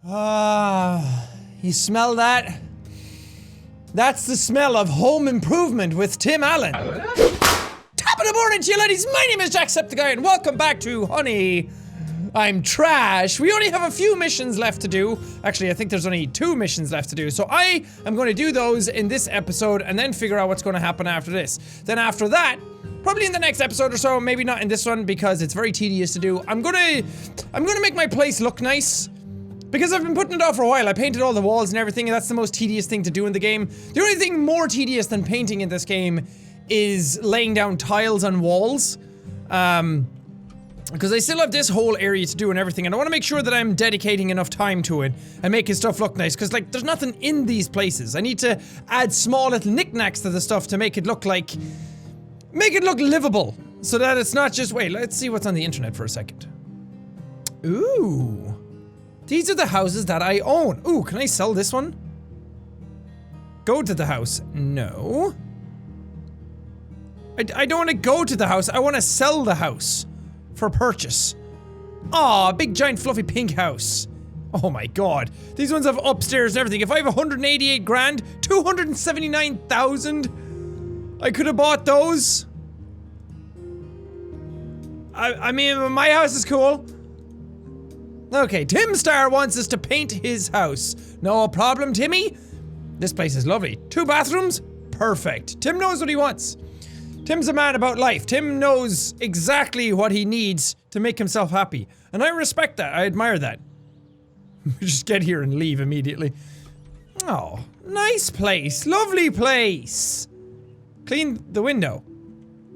You smell that? That's the smell of home improvement with Tim Allen. Top of the morning to you ladies, my name is Jacksepticeye and welcome back to Honey, I'm Trash. We only have a few missions left to do. Actually, I think there's only 2 missions left to do. So I am going to do those in this episode and then figure out what's going to happen after this. Then after that, probably in the next episode or so, maybe not in this one because it's very tedious to do. I'm gonna make my place look nice. Because I've been putting it off for a while. I painted all the walls and everything, and that's the most tedious thing to do in the game. The only thing more tedious than painting in this game is laying down tiles on walls. Because I still have this whole area to do and everything, and I want to make sure that I'm dedicating enough time to it and making stuff look nice, because, like, there's nothing in these places. I need to add small little knickknacks to the stuff to make it look like... make it look livable, so that it's not just... Wait, let's see what's on the internet for a second. Ooh. These are the houses that I own. Ooh, can I sell this one? Go to the house. No. I don't want to go to the house. I want to sell the house. For purchase. Aw, big giant fluffy pink house. Oh my god. These ones have upstairs and everything. If I have 188 grand, 279,000, I could have bought those. I mean, my house is cool. Okay, Tim Star wants us to paint his house. No problem, Timmy. This place is lovely. 2 bathrooms? Perfect. Tim knows what he wants. Tim's a man about life. Tim knows exactly what he needs to make himself happy. And I respect that. I admire that. Just get here and leave immediately. Oh, nice place. Lovely place. Clean the window.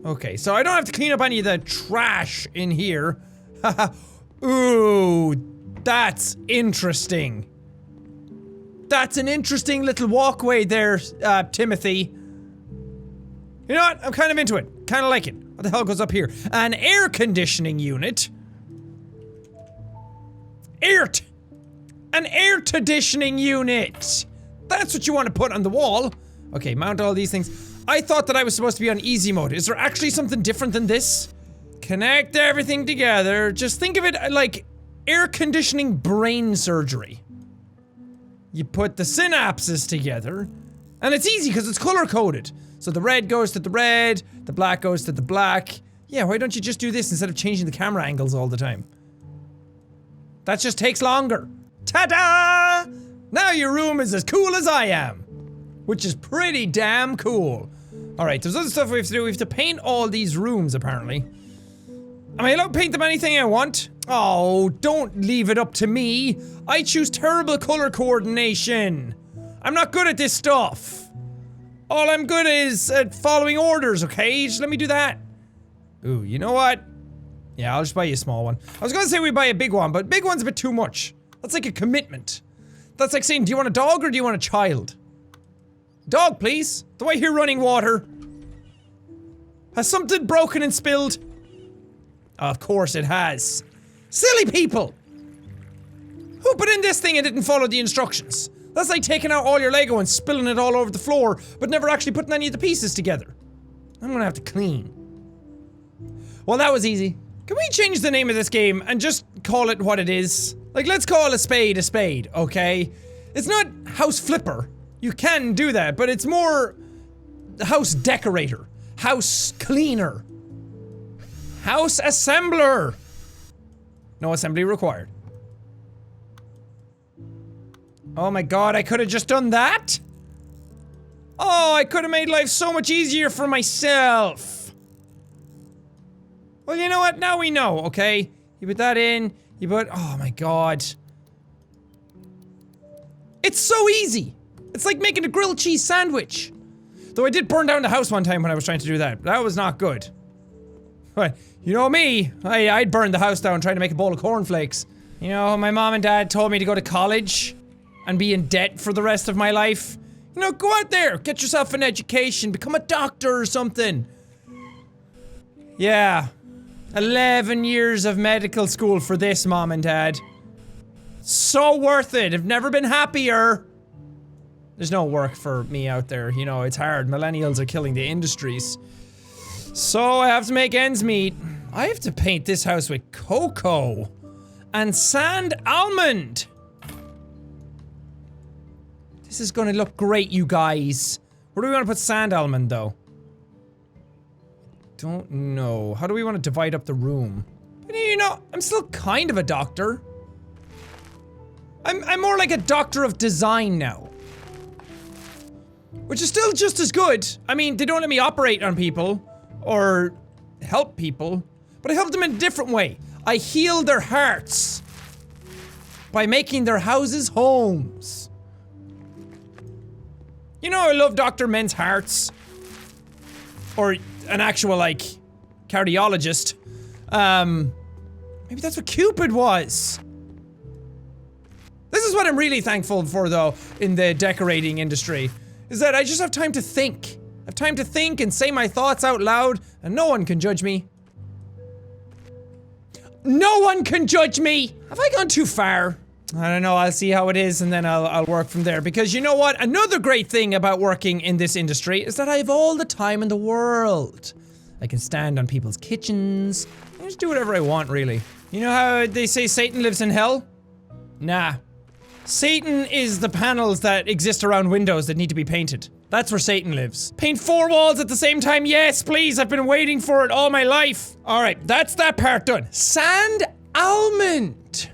Okay, so I don't have to clean up any of the trash in here. Haha. Ooh, that's interesting. That's an interesting little walkway there, Timothy. You know what? I'm kind of into it. Kind of like it. What the hell goes up here? An air conditioning unit. An air conditioning unit. That's what you want to put on the wall. Okay, mount all these things. I thought that I was supposed to be on easy mode. Is there actually something different than this? Connect everything together. Just think of it like air conditioning brain surgery. You put the synapses together, and it's easy because it's color coded. So the red goes to the red, the black goes to the black. Yeah, why don't you just do this instead of changing the camera angles all the time? That just takes longer. Ta-da! Now your room is as cool as I am. Which is pretty damn cool. Alright, there's other stuff we have to do. We have to paint all these rooms, apparently. Am I allowed to paint them anything I want? Oh, don't leave it up to me. I choose terrible color coordination. I'm not good at this stuff. All I'm good is at following orders, okay? Just let me do that. Ooh, you know what? Yeah, I'll just buy you a small one. I was gonna say we buy a big one, but big one's a bit too much. That's like a commitment. That's like saying, do you want a dog or do you want a child? Dog, please. Do I hear running water? Has something broken and spilled? Of course it has. Silly people! Who put in this thing and didn't follow the instructions? That's like taking out all your Lego and spilling it all over the floor, but never actually putting any of the pieces together. I'm gonna have to clean. Well, that was easy. Can we change the name of this game and just call it what it is? Like, let's call a spade, okay? It's not House Flipper. You can do that, but it's more House Decorator. House Cleaner. House Assembler. No assembly required. Oh my god, I could have just done that? Oh, I could have made life so much easier for myself. Well, you know what? Now we know, okay? You put that in, you put- oh my god. It's so easy! It's like making a grilled cheese sandwich. Though I did burn down the house one time when I was trying to do that. That was not good. But, you know me, I'd burn the house down trying to make a bowl of cornflakes. You know, my mom and dad told me to go to college and be in debt for the rest of my life. You know, go out there, get yourself an education, become a doctor or something. Yeah. 11 years of medical school for this, mom and dad. So worth it, I've never been happier. There's no work for me out there, you know, it's hard. Millennials are killing the industries. So I have to make ends meet. I have to paint this house with cocoa and sand almond. This is gonna look great, you guys. Where do we want to put sand almond, though? Don't know. How do we want to divide up the room? You know, I'm still kind of a doctor. I'm more like a doctor of design now. Which is still just as good. I mean, they don't let me operate on people. Or help people. But I help them in a different way. I heal their hearts. By making their houses homes. You know, I love Dr. Men's Hearts. Or an actual, like, cardiologist. Maybe that's what Cupid was. This is what I'm really thankful for, though, in the decorating industry. Is that I just have time to think. I have time to think and say my thoughts out loud, and no one can judge me. No one can judge me! Have I gone too far? I don't know, I'll see how it is and then I'll work from there. Because you know what? Another great thing about working in this industry is that I have all the time in the world. I can stand on people's kitchens. I just do whatever I want, really. You know how they say Satan lives in hell? Nah. Satan is the panels that exist around windows that need to be painted. That's where Satan lives. Paint 4 walls at the same time? Yes, please. I've been waiting for it all my life. Alright, that's that part done. Sand almond.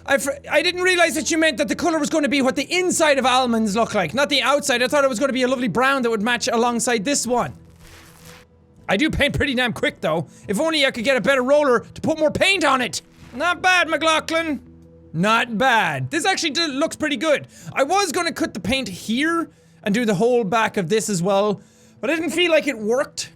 I didn't realize that you meant that the color was going to be what the inside of almonds look like, not the outside. I thought it was going to be a lovely brown that would match alongside this one. I do paint pretty damn quick, though. If only I could get a better roller to put more paint on it. Not bad, McLaughlin. Not bad. This actually looks pretty good. I was going to cut the paint here and do the whole back of this as well, but I didn't feel like it worked.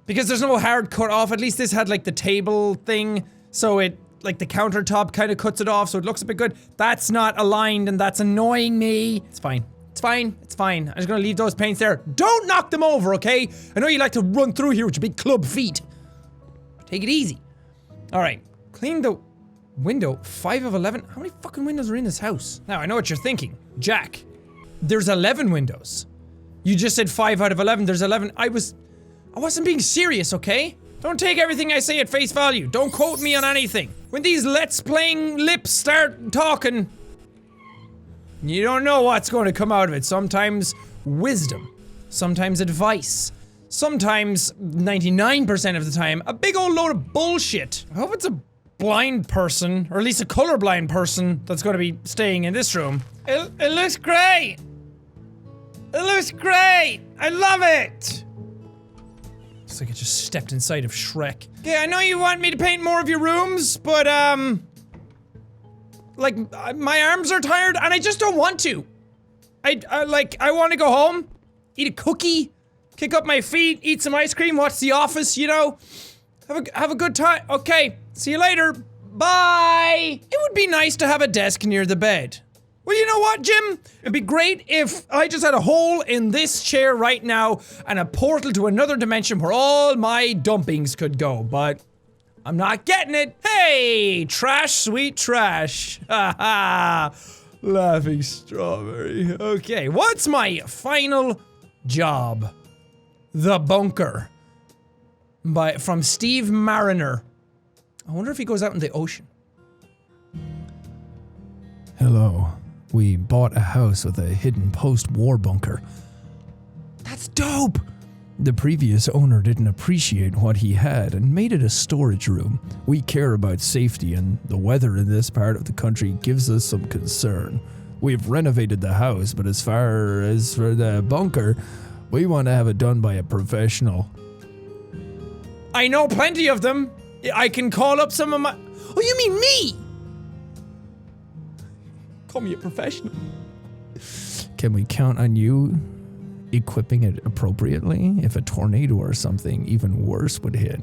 Because there's no hard cut off. At least this had like the table thing, so it, like the countertop kind of cuts it off, so it looks a bit good. That's not aligned and that's annoying me. It's fine. It's fine. It's fine. I'm just gonna leave those paints there. Don't knock them over, okay? I know you like to run through here with your big club feet. Take it easy. Alright. Clean the window. 5 of 11? How many fucking windows are in this house? Now, I know what you're thinking. Jack, there's 11 windows. You just said 5 out of 11. There's 11. I wasn't being serious, okay? Don't take everything I say at face value. Don't quote me on anything. When these let's playing lips start talking, you don't know what's going to come out of it. Sometimes wisdom, sometimes advice, sometimes 99% of the time a big old load of bullshit. I hope it's a blind person, or at least a colorblind person that's going to be staying in this room. It looks great. It looks great. I love it. Looks like I just stepped inside of Shrek. Okay, I know you want me to paint more of your rooms, but like, my arms are tired and I just don't want to. I want to go home, eat a cookie, kick up my feet, eat some ice cream, watch The Office, you know? Have a good time. Okay, see you later. Bye! It would be nice to have a desk near the bed. Well, you know what, Jim? It'd be great if I just had a hole in this chair right now and a portal to another dimension where all my dumpings could go, but I'm not getting it. Hey, trash, sweet trash. Ha ha. Laughing strawberry. Okay, what's my final job? The Bunker. From Steve Mariner. I wonder if he goes out in the ocean. Hello. We bought a house with a hidden post-war bunker. That's dope! The previous owner didn't appreciate what he had and made it a storage room. We care about safety and the weather in this part of the country gives us some concern. We've renovated the house, but as far as for the bunker, we want to have it done by a professional. I know plenty of them. I can call up some of my— Oh, you mean me? Call me a professional. Can we count on you equipping it appropriately if a tornado or something even worse would hit?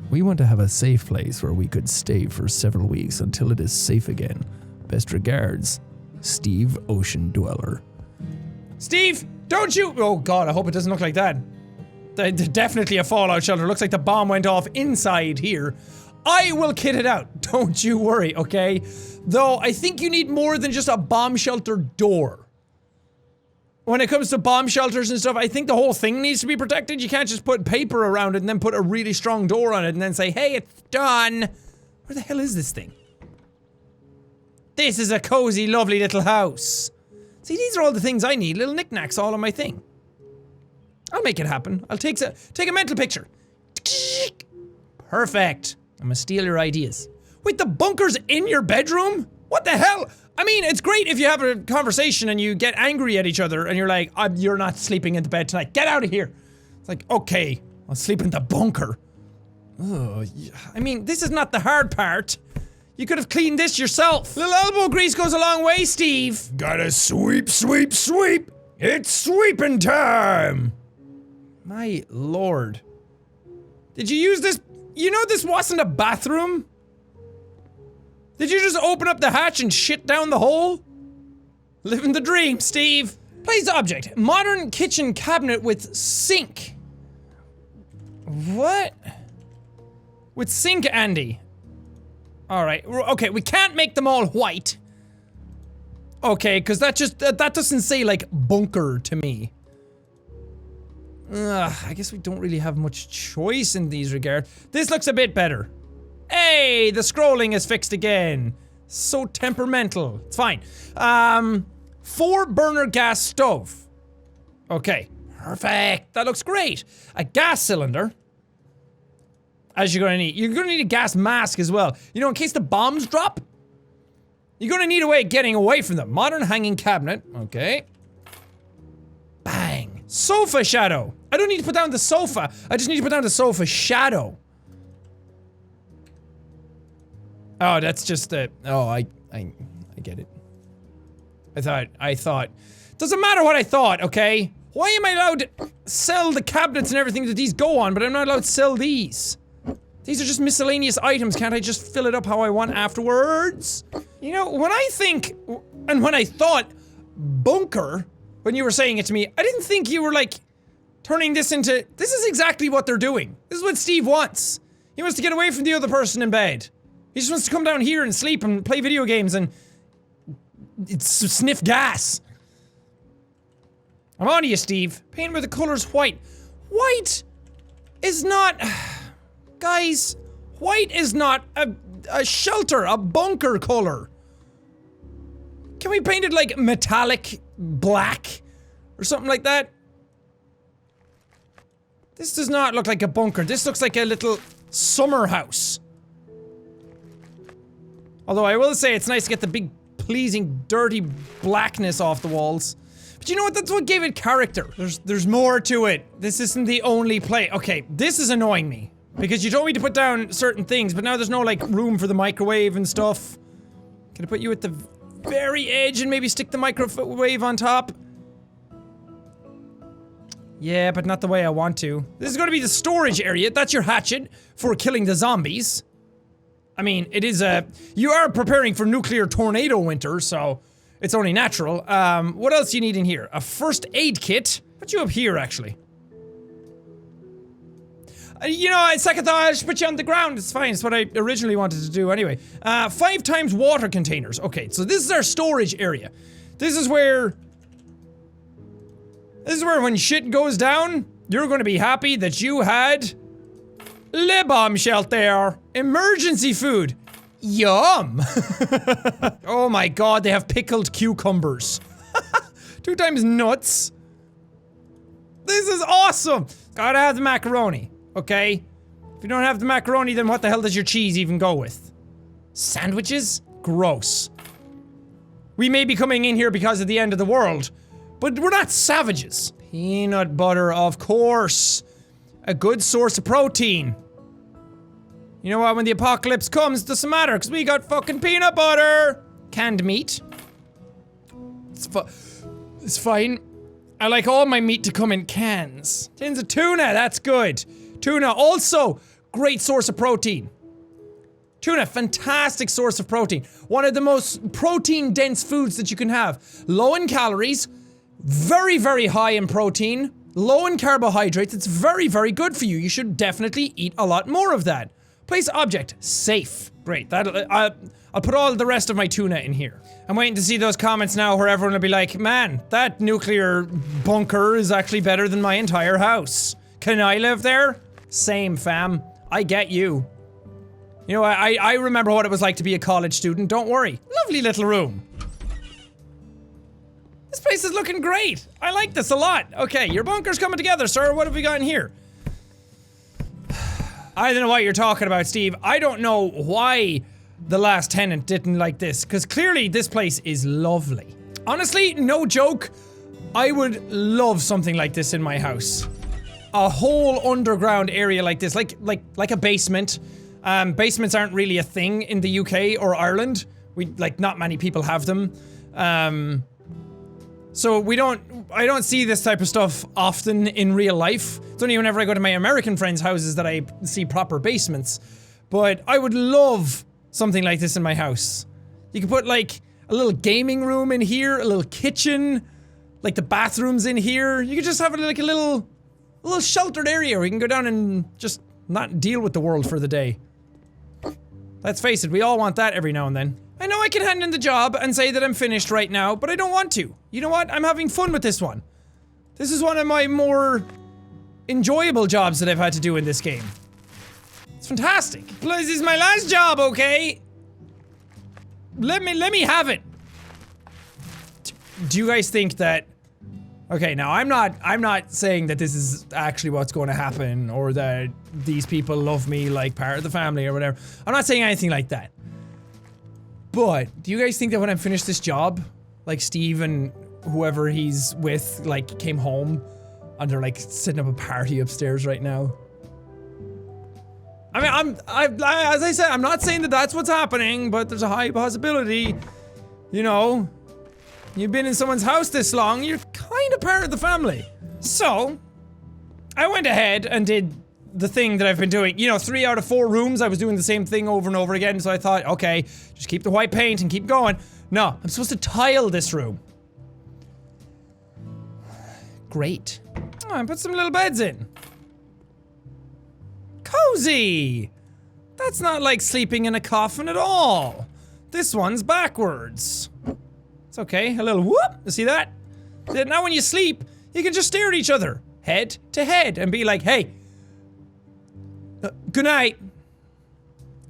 We want to have a safe place where we could stay for several weeks until it is safe again. Best regards, Steve Ocean Dweller. Steve, don't you— Oh god, I hope it doesn't look like that. Definitely a fallout shelter. Looks like the bomb went off inside here. I will kit it out. Don't you worry, okay? Though, I think you need more than just a bomb shelter door. When it comes to bomb shelters and stuff, I think the whole thing needs to be protected. You can't just put paper around it and then put a really strong door on it and then say, hey, it's done. Where the hell is this thing? This is a cozy, lovely little house. See, these are all the things I need. Little knickknacks all on my thing. I'll make it happen. I'll take a mental picture. Perfect. I'm gonna steal your ideas. Wait, the bunker's in your bedroom? What the hell? I mean, it's great if you have a conversation and you get angry at each other and you're like, you're not sleeping in the bed tonight. Get out of here. It's like, okay, I'll sleep in the bunker. Oh, I mean, this is not the hard part. You could have cleaned this yourself. Little elbow grease goes a long way, Steve. Gotta sweep, sweep, sweep. It's sweeping time. My lord. Did you use this? You know this wasn't a bathroom? Did you just open up the hatch and shit down the hole? Living the dream, Steve. Place object. Modern kitchen cabinet with sink. What? With sink, Andy. Alright, okay, we can't make them all white. Okay, because that doesn't say, like, bunker to me. I guess we don't really have much choice in these regards. This looks a bit better. Hey, the scrolling is fixed again. So temperamental. It's fine. 4-burner gas stove. Okay, perfect. That looks great. A gas cylinder. As you're gonna need. You're gonna need a gas mask as well. You know, in case the bombs drop. You're gonna need a way of getting away from them. Modern hanging cabinet. Okay. Bang. Sofa shadow. I don't need to put down the sofa. I just need to put down the sofa shadow. Oh, that's just the. Oh, I get it. I thought. Doesn't matter what I thought, okay? Why am I allowed to sell the cabinets and everything that these go on, but I'm not allowed to sell these? These are just miscellaneous items. Can't I just fill it up how I want afterwards? You know, when I think, and when I thought bunker, when you were saying it to me, I didn't think you were like turning this into. This is exactly what they're doing. This is what Steve wants. He wants to get away from the other person in bed. He just wants to come down here and sleep and play video games and sniff gas. I'm on to you, Steve. Paint where the color's white. White is not... Guys, white is not a shelter, a bunker color. Can we paint it like metallic black? Or something like that? This does not look like a bunker. This looks like a little summer house. Although I will say it's nice to get the big, pleasing, dirty blackness off the walls. But you know what? That's what gave it character. There's more to it. This isn't the only play. Okay, this is annoying me. Because you told me to put down certain things, but now there's no, like, room for the microwave and stuff. Can I put you at the very edge and maybe stick the microwave on top? Yeah, but not the way I want to. This is gonna be the storage area. That's your hatchet for killing the zombies. I mean, it is a... You are preparing for nuclear tornado winter, so it's only natural. What else do you need in here? A first aid kit. Put you up here, actually. You know, I second thought, I'll just put you on the ground. It's fine. It's what I originally wanted to do anyway. 5 times water containers. Okay, so this is our storage area. This is where when shit goes down, you're gonna be happy that you had Le bomb shelter. Emergency food. Yum. Oh my god, they have pickled cucumbers. 2 times nuts. This is awesome. Gotta have the macaroni. Okay? If you don't have the macaroni, then what the hell does your cheese even go with? Sandwiches? Gross. We may be coming in here because of the end of the world, but we're not savages. Peanut butter, of course. A good source of protein. You know what, when the apocalypse comes, it doesn't matter, because we got fucking peanut butter! Canned meat. It's fine. I like all my meat to come in cans. Tins of tuna, that's good. Tuna, also, great source of protein. Tuna, fantastic source of protein. One of the most protein-dense foods that you can have. Low in calories, very, very high in protein, low in carbohydrates. It's very, very good for you. You should definitely eat a lot more of that. Place object, safe. Great, I'll put all the rest of my tuna in here. I'm waiting to see those comments now where everyone will be like, man, that nuclear bunker is actually better than my entire house. Can I live there? Same, fam. I get you. You know, I remember what it was like to be a college student, don't worry. Lovely little room. This place is looking great. I like this a lot. Okay, your bunker's coming together, sir. What have we got in here? I don't know what you're talking about, Steve. I don't know why the last tenant didn't like this, because clearly this place is lovely. Honestly, no joke, I would love something like this in my house. A whole underground area like this, like a basement. Basements aren't really a thing in the UK or Ireland. Not many people have them. So I don't see this type of stuff often in real life. It's only whenever I go to my American friends' houses that I see proper basements. But I would love something like this in my house. You could put like a little gaming room in here, a little kitchen, like the bathrooms in here. You could just have like a little sheltered area where you can go down and just not deal with the world for the day. Let's face it, we all want that every now and then. I know I can hand in the job and say that I'm finished right now, but I don't want to. You know what? I'm having fun with this one. This is one of my more enjoyable jobs that I've had to do in this game. It's fantastic. This is my last job, okay? Let me have it. Do you guys think that... Okay, now I'm not saying that this is actually what's going to happen or that these people love me like part of the family or whatever. I'm not saying anything like that. But do you guys think that when I finish this job, like Steve and whoever he's with, like, came home and they're like setting up a party upstairs right now? I mean, as I said, I'm not saying that that's what's happening, but there's a high possibility. You know, you've been in someone's house this long, you're kind of part of the family. So, I went ahead and did the thing that I've been doing. You know, 3 out of 4 rooms, I was doing the same thing over and over again, so I thought, okay, just keep the white paint and keep going. No, I'm supposed to tile this room. Great. Oh, I put some little beds in. Cozy! That's not like sleeping in a coffin at all. This one's backwards. It's okay, a little whoop, you see that? Now when you sleep, you can just stare at each other, head to head, and be like, hey, good night.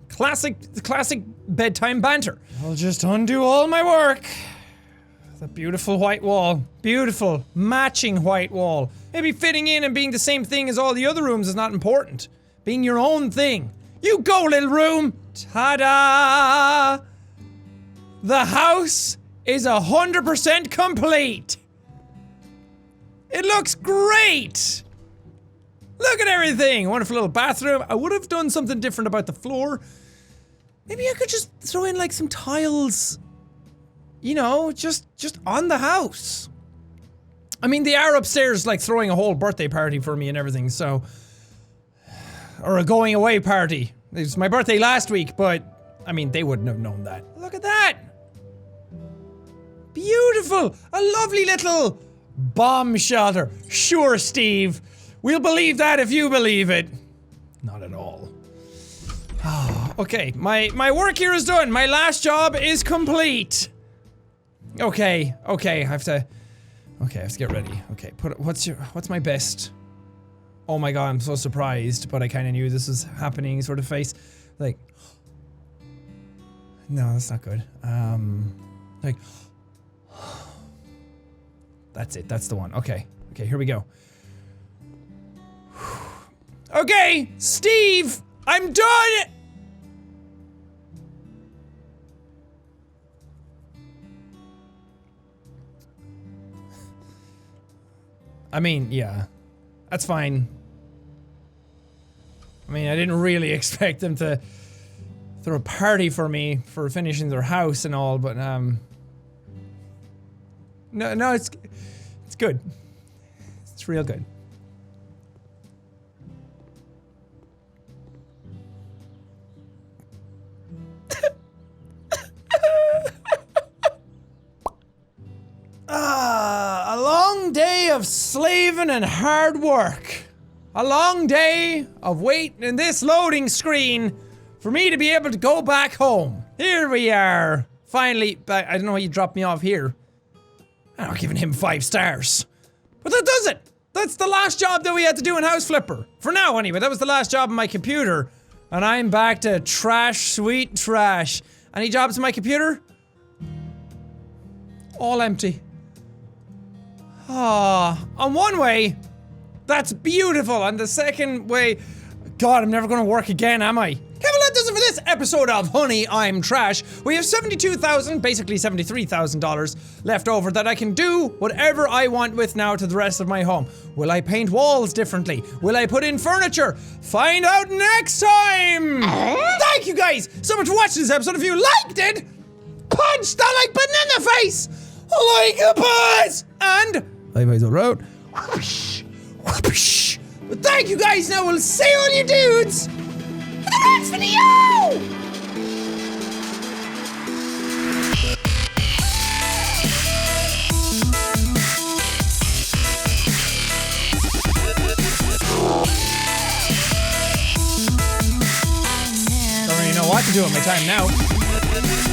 Classic bedtime banter. I'll just undo all my work. The beautiful white wall. Beautiful, matching white wall. Maybe fitting in and being the same thing as all the other rooms is not important. Being your own thing. You go, little room! Ta-da! The house is 100% complete! It looks great! Look at everything! Wonderful little bathroom. I would have done something different about the floor. Maybe I could just throw in like some tiles. You know, just on the house. I mean, they are upstairs like throwing a whole birthday party for me and everything, so... Or a going away party. It was my birthday last week, but... I mean, they wouldn't have known that. Look at that! Beautiful! A lovely little bomb shelter. Sure, Steve. We'll believe that if you believe it. Not at all. Okay, my work here is done. My last job is complete. Okay, I have to get ready. Okay, what's my best? Oh my god, I'm so surprised, but I kind of knew this was happening sort of face. Like, no, that's not good. Like, that's it, that's the one. Okay, here we go. Okay, Steve, I'm done! I mean, yeah. That's fine. I mean, I didn't really expect them to throw a party for me for finishing their house and all, but, No, it's good. It's real good. A long day of slaving and hard work. A long day of waiting in this loading screen for me to be able to go back home. Here we are. Finally, I don't know why you dropped me off here. I'm not giving him 5 stars. But that does it. That's the last job that we had to do in House Flipper. For now, anyway. That was the last job on my computer. And I'm back to trash, sweet trash. Any jobs in my computer? All empty. Ah, on one way, that's beautiful. On the second way, God, I'm never gonna work again, am I? Okay, well that does it for this episode of Honey, I'm Trash. We have $72,000, basically $73,000 left over that I can do whatever I want with now to the rest of my home. Will I paint walls differently? Will I put in furniture? Find out next time! Thank you guys so much for watching this episode. If you liked it, punch that like button in the face! Like a buzz! And high fives all around. Whoosh, whoosh. But thank you guys, now we'll see all you dudes in the next video! Don't really know what to do with my time now.